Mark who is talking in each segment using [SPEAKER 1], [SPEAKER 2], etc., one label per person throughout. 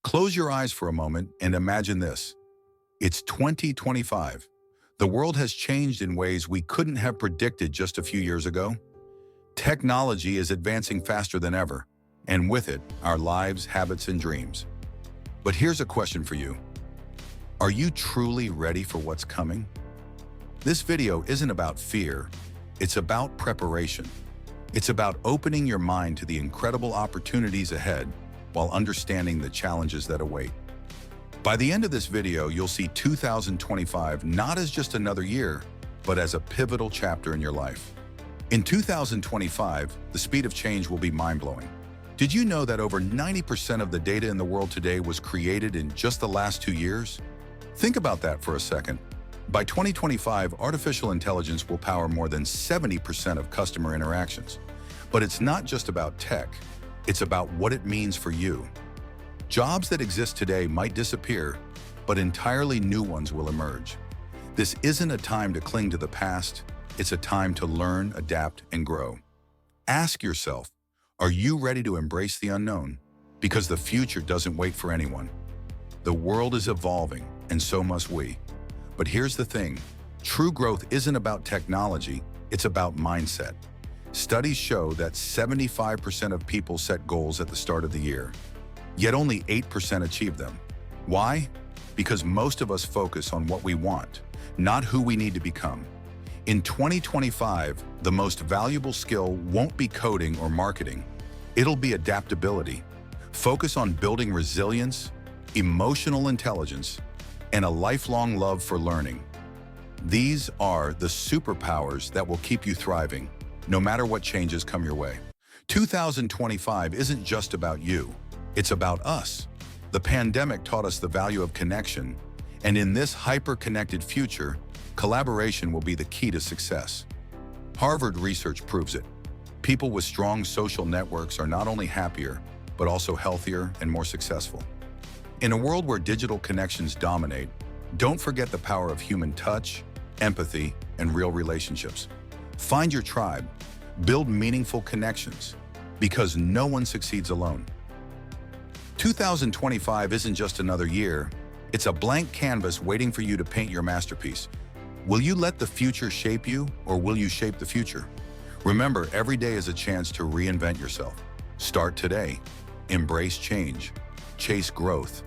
[SPEAKER 1] Close your eyes for a moment and imagine this. It's 2025. The world has changed in ways we couldn't have predicted just a few years ago. Technology is advancing faster than ever, and with it, our lives, habits, and dreams. But here's a question for you. Are you truly ready for what's coming? This video isn't about fear, it's about preparation. It's about opening your mind to the incredible opportunities ahead while understanding the challenges that await. By the end of this video, you'll see 2025 not as just another year, but as a pivotal chapter in your life. In 2025, the speed of change will be mind-blowing. Did you know that over 90% of the data in the world today was created in just the last 2 years? Think about that for a second. By 2025, artificial intelligence will power more than 70% of customer interactions. But it's not just about tech, it's about what it means for you. Jobs that exist today might disappear, but entirely new ones will emerge. This isn't a time to cling to the past, it's a time to learn, adapt, and grow. Ask yourself, are you ready to embrace the unknown? Because the future doesn't wait for anyone. The world is evolving, and so must we. But here's the thing, true growth isn't about technology, it's about mindset. Studies show that 75% of people set goals at the start of the year, yet only 8% achieve them. Why? Because most of us focus on what we want, not who we need to become. In 2025, the most valuable skill won't be coding or marketing. It'll be adaptability. Focus on building resilience, emotional intelligence, and a lifelong love for learning. These are the superpowers that will keep you thriving, no matter what changes come your way. 2025 isn't just about you, it's about us. The pandemic taught us the value of connection, and in this hyper-connected future, collaboration will be the key to success. Harvard research proves it. People with strong social networks are not only happier, but also healthier and more successful. In a world where digital connections dominate, don't forget the power of human touch, empathy, and real relationships. Find your tribe, build meaningful connections, because no one succeeds alone. 2025 isn't just another year, it's a blank canvas waiting for you to paint your masterpiece. Will you let the future shape you, or will you shape the future? Remember, every day is a chance to reinvent yourself. Start today, embrace change, chase growth.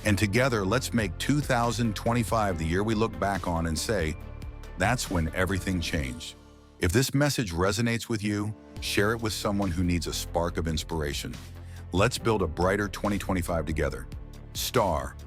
[SPEAKER 1] And together, let's make 2025 the year we look back on and say, that's when everything changed. If this message resonates with you, share it with someone who needs a spark of inspiration. Let's build a brighter 2025 together. Star,